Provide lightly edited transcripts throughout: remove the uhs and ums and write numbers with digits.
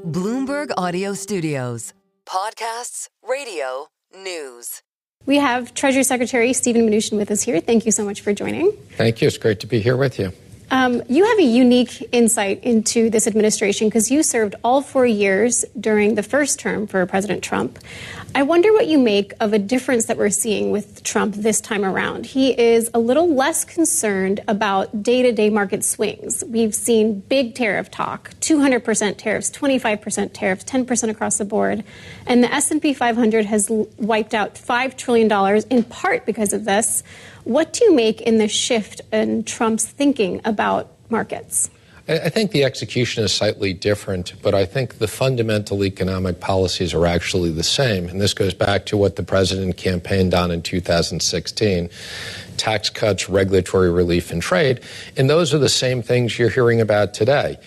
Bloomberg Audio Studios. Podcasts, radio, news. We have Treasury Secretary Stephen Mnuchin with us here. Thank you so much for joining. Thank you. It's great to be here with you. You have a unique insight into this administration because you served all 4 years during the first term for President Trump. I wonder what you make of a difference that we're seeing with Trump this time around. He is a little less concerned about day-to-day market swings. We've seen big tariff talk, 200% tariffs, 25% tariffs, 10% across the board. And the S&P 500 has wiped out $5 trillion in part because of this. What do you make in the shift in Trump's thinking about markets? I think the execution is slightly different, but I think the fundamental economic policies are actually the same. And this goes back to what the president campaigned on in 2016, tax cuts, regulatory relief, and trade. And those are the same things you're hearing about today.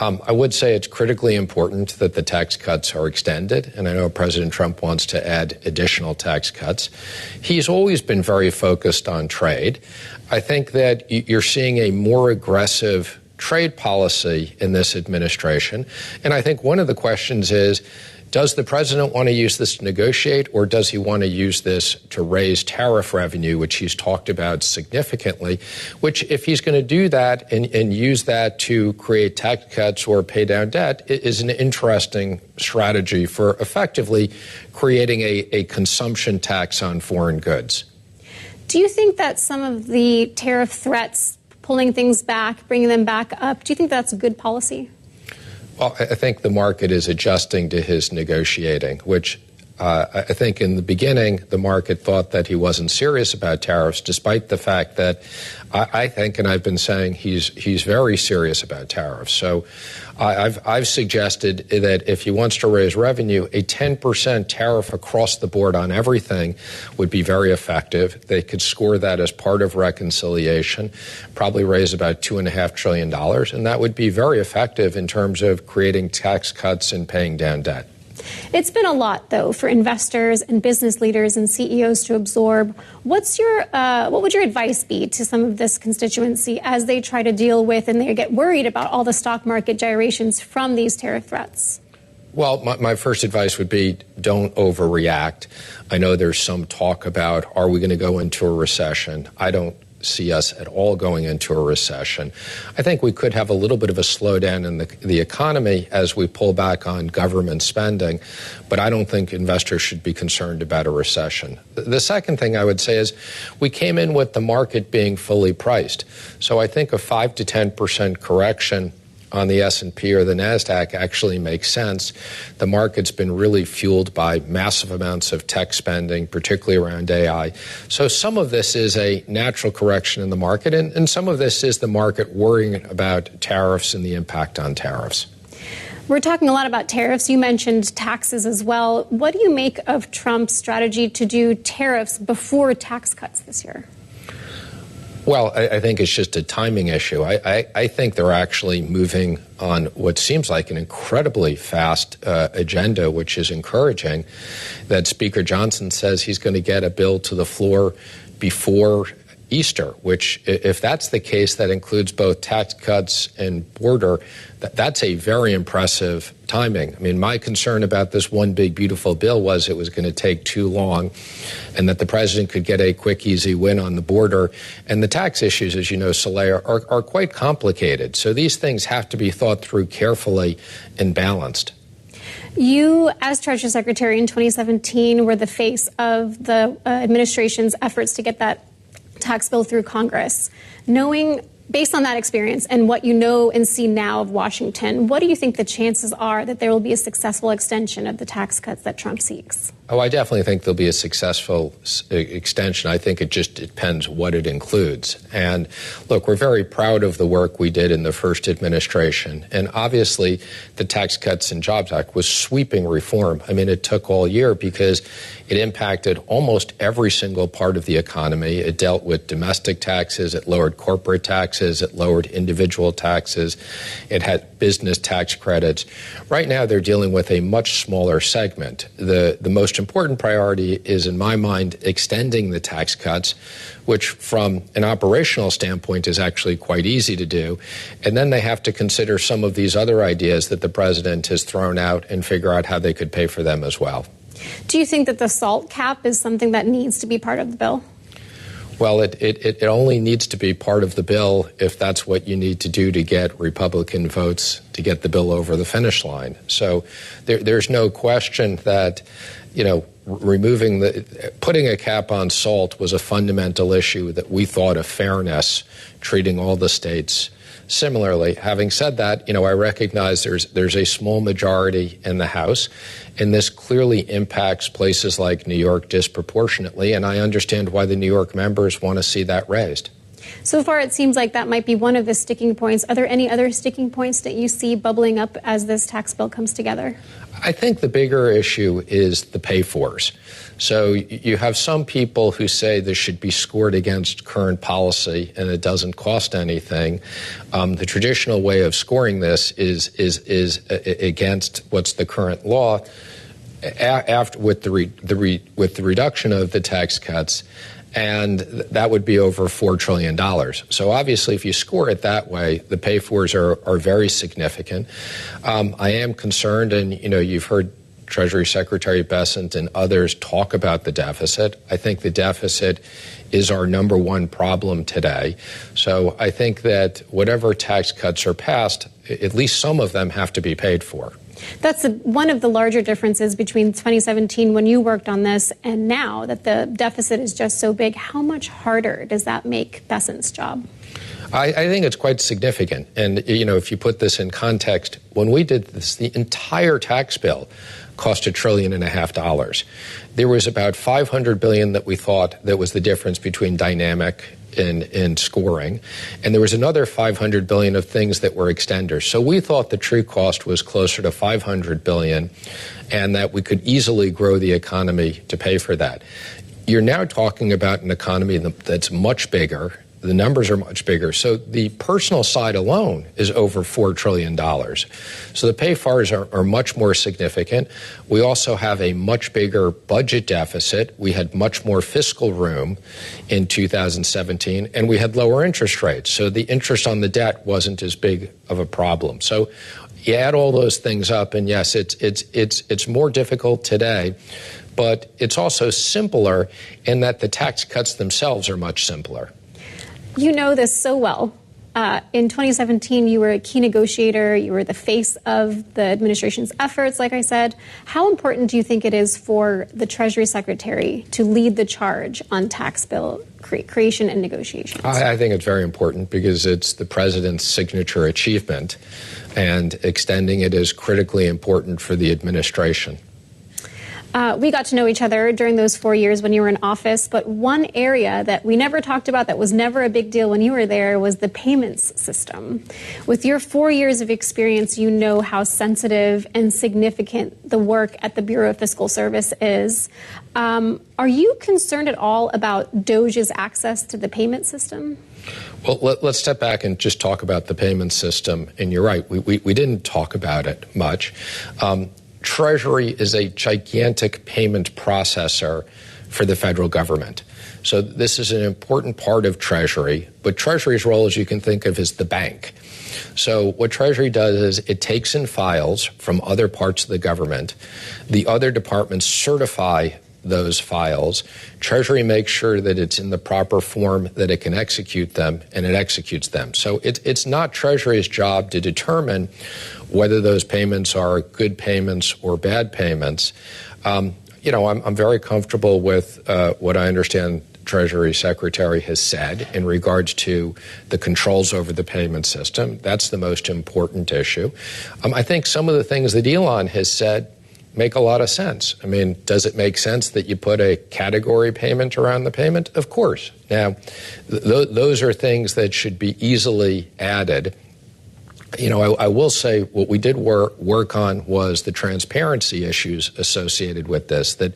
I would say it's critically important that the tax cuts are extended, and I know President Trump wants to add additional tax cuts. He's always been very focused on trade. I think that you're seeing a more aggressive trade policy in this administration, and I think one of the questions is, does the president want to use this to negotiate, or does he want to use this to raise tariff revenue, which he's talked about significantly, which if he's going to do that and use that to create tax cuts or pay down debt is an interesting strategy for effectively creating a consumption tax on foreign goods. Do you think that some of the tariff threats, pulling things back, bringing them back up, do you think that's a good policy? Well, I think the market is adjusting to his negotiating, which I think in the beginning, the market thought that he wasn't serious about tariffs, despite the fact that I think, and I've been saying, he's very serious about tariffs. So I've suggested that if he wants to raise revenue, a 10% tariff across the board on everything would be very effective. They could score that as part of reconciliation, probably raise about $2.5 trillion, and that would be very effective in terms of creating tax cuts and paying down debt. It's been a lot, though, for investors and business leaders and CEOs to absorb. What would your advice be to some of this constituency as they try to deal with and they get worried about all the stock market gyrations from these tariff threats? Well, my first advice would be don't overreact. I know there's some talk about, are we going to go into a recession? I don't see us at all going into a recession. I think we could have a little bit of a slowdown in the economy as we pull back on government spending, but I don't think investors should be concerned about a recession. The second thing I would say is we came in with the market being fully priced. So I think a 5 to 10% correction on the S&P or the Nasdaq actually makes sense. The market's been really fueled by massive amounts of tech spending, particularly around AI. So some of this is a natural correction in the market, and some of this is the market worrying about tariffs and the impact on tariffs. We're talking a lot about tariffs. You mentioned taxes as well. What do you make of Trump's strategy to do tariffs before tax cuts this year? Well, I think it's just a timing issue. I think they're actually moving on what seems like an incredibly fast agenda, which is encouraging, that Speaker Johnson says he's going to get a bill to the floor before Easter, which, if that's the case, that includes both tax cuts and border. That's a very impressive timing. I mean, my concern about this one big, beautiful bill was it was going to take too long and that the president could get a quick, easy win on the border. And the tax issues, as you know, Saleha, are quite complicated. So these things have to be thought through carefully and balanced. You, as Treasury Secretary in 2017, were the face of the administration's efforts to get that tax bill through Congress. Based on that experience and what you know and see now of Washington, what do you think the chances are that there will be a successful extension of the tax cuts that Trump seeks? Oh, I definitely think there'll be a successful extension. I think it just depends what it includes. And look, we're very proud of the work we did in the first administration. And obviously, the Tax Cuts and Jobs Act was sweeping reform. I mean, it took all year because it impacted almost every single part of the economy. It dealt with domestic taxes. It lowered corporate taxes. taxes, it lowered individual taxes, it had business tax credits. Right now, they're dealing with a much smaller segment. The most important priority is, in my mind, extending the tax cuts, which from an operational standpoint is actually quite easy to do. And then they have to consider some of these other ideas that the president has thrown out and figure out how they could pay for them as well. Do you think that the SALT cap is something that needs to be part of the bill? Well, it only needs to be part of the bill if that's what you need to do to get Republican votes to get the bill over the finish line. So there's no question that, putting a cap on salt was a fundamental issue that we thought of fairness, treating all the states similarly. Having said that, I recognize there's a small majority in the House, and this clearly impacts places like New York disproportionately, and I understand why the New York members want to see that raised. So far, it seems like that might be one of the sticking points. Are there any other sticking points that you see bubbling up as this tax bill comes together? I think the bigger issue is the pay-fors. So you have some people who say this should be scored against current policy and it doesn't cost anything. The traditional way of scoring this is against what's the current law. After with the reduction of the tax cuts, and that would be over $4 trillion. So obviously, if you score it that way, the pay-fors are very significant. I am concerned, and you've heard Treasury Secretary Bessent and others talk about the deficit. I think the deficit is our number one problem today. So I think that whatever tax cuts are passed, at least some of them have to be paid for. That's one of the larger differences between 2017 when you worked on this and now that the deficit is just so big. How much harder does that make Bessent's job? I think it's quite significant. And, if you put this in context, when we did this, the entire tax bill cost $1.5 trillion. There was about $500 billion that we thought that was the difference between dynamic and scoring. And there was another $500 billion of things that were extenders. So we thought the true cost was closer to $500 billion and that we could easily grow the economy to pay for that. You're now talking about an economy that's much bigger. The numbers are much bigger. So the personal side alone is over $4 trillion. So the pay-fors are much more significant. We also have a much bigger budget deficit. We had much more fiscal room in 2017, and we had lower interest rates. So the interest on the debt wasn't as big of a problem. So you add all those things up, and yes, it's more difficult today, but it's also simpler in that the tax cuts themselves are much simpler. You know this so well. In 2017, you were a key negotiator. You were the face of the administration's efforts, like I said. How important do you think it is for the Treasury Secretary to lead the charge on tax bill creation and negotiations? I think it's very important because it's the president's signature achievement, and extending it is critically important for the administration. We got to know each other during those 4 years when you were in office, but one area that we never talked about that was never a big deal when you were there was the payments system. With your 4 years of experience, you know how sensitive and significant the work at the Bureau of Fiscal Service is. Are you concerned at all about DOJ's access to the payment system? Well, let's step back and just talk about the payment system. And you're right, we didn't talk about it much. Treasury is a gigantic payment processor for the federal government. So this is an important part of Treasury, but Treasury's role, as you can think of, is the bank. So what Treasury does is it takes in files from other parts of the government. The other departments certify those files. Treasury makes sure that it's in the proper form, that it can execute them, and it executes them. So it's not Treasury's job to determine whether those payments are good payments or bad payments. I'm very comfortable with what I understand Treasury Secretary has said in regards to the controls over the payment system. That's the most important issue. I think some of the things that Elon has said make a lot of sense. I mean, does it make sense that you put a category payment around the payment? Of course. Now, those are things that should be easily added. I will say what we did work on was the transparency issues associated with this, that,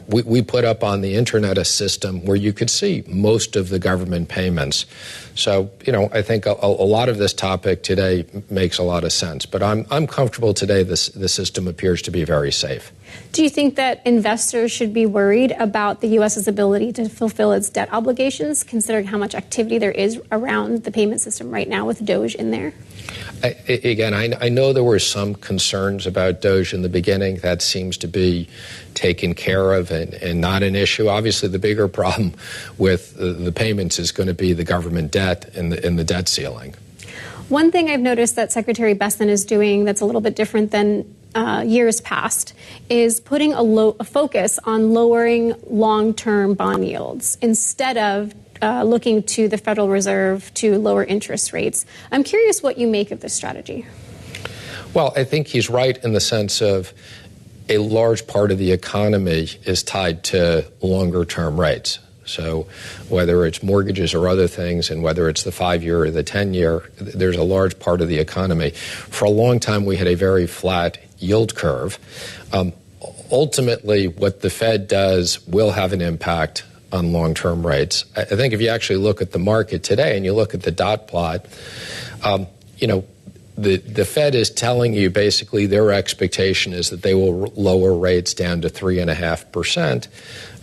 we put up on the internet a system where you could see most of the government payments. So, I think a lot of this topic today makes a lot of sense. But I'm comfortable today the system appears to be very safe. Do you think that investors should be worried about the U.S.'s ability to fulfill its debt obligations, considering how much activity there is around the payment system right now with Doge in there? I know there were some concerns about Doge in the beginning. That seems to be taken care of and not an issue. Obviously, the bigger problem with the payments is going to be the government debt and the debt ceiling. One thing I've noticed that Secretary Besson is doing that's a little bit different than years past is putting a focus on lowering long-term bond yields instead of looking to the Federal Reserve to lower interest rates. I'm curious what you make of this strategy. Well, I think he's right in the sense of a large part of the economy is tied to longer-term rates. So whether it's mortgages or other things, and whether it's the 5-year or the 10-year, there's a large part of the economy. For a long time, we had a very flat yield curve. Ultimately, what the Fed does will have an impact on long-term rates. I think if you actually look at the market today and you look at the dot plot, the Fed is telling you basically their expectation is that they will lower rates down to 3.5%.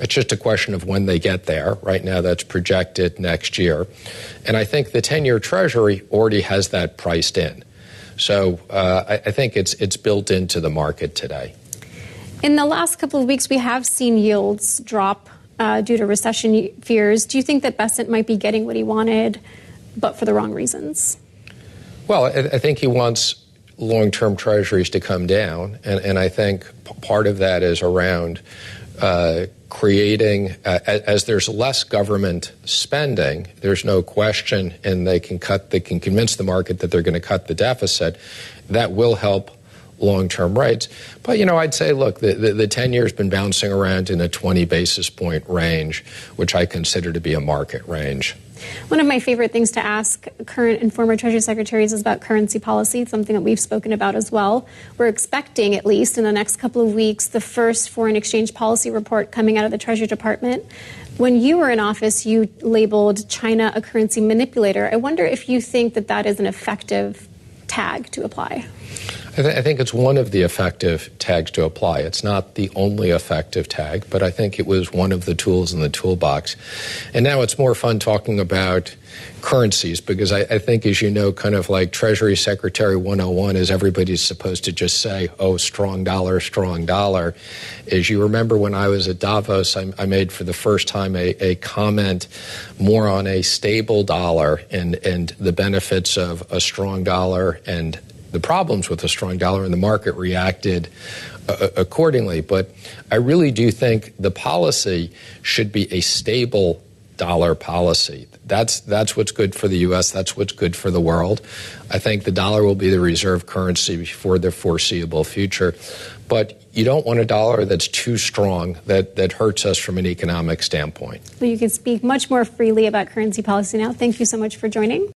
It's just a question of when they get there. Right now, that's projected next year. And I think the 10-year Treasury already has that priced in. So I think it's built into the market today. In the last couple of weeks, we have seen yields drop due to recession fears. Do you think that Besson might be getting what he wanted, but for the wrong reasons? Well, I think he wants long-term treasuries to come down, and I think part of that is around creating, as there's less government spending, there's no question, and they can convince the market that they're going to cut the deficit. That will help long-term rates. But, I'd say, look, the 10-year has been bouncing around in a 20 basis point range, which I consider to be a market range. One of my favorite things to ask current and former Treasury Secretaries is about currency policy, something that we've spoken about as well. We're expecting, at least in the next couple of weeks, the first foreign exchange policy report coming out of the Treasury Department. When you were in office, you labeled China a currency manipulator. I wonder if you think that that is an effective tag to apply. I think it's one of the effective tags to apply. It's not the only effective tag, but I think it was one of the tools in the toolbox. And now it's more fun talking about currencies because I think, as you know, kind of like Treasury Secretary 101 is everybody's supposed to just say, oh, strong dollar, strong dollar. As you remember, when I was at Davos, I made for the first time a comment more on a stable dollar and the benefits of a strong dollar and the problems with a strong dollar, and the market reacted accordingly. But I really do think the policy should be a stable dollar policy. That's what's good for the U.S. That's what's good for the world. I think the dollar will be the reserve currency for the foreseeable future. But you don't want a dollar that's too strong that hurts us from an economic standpoint. Well, you can speak much more freely about currency policy now. Thank you so much for joining.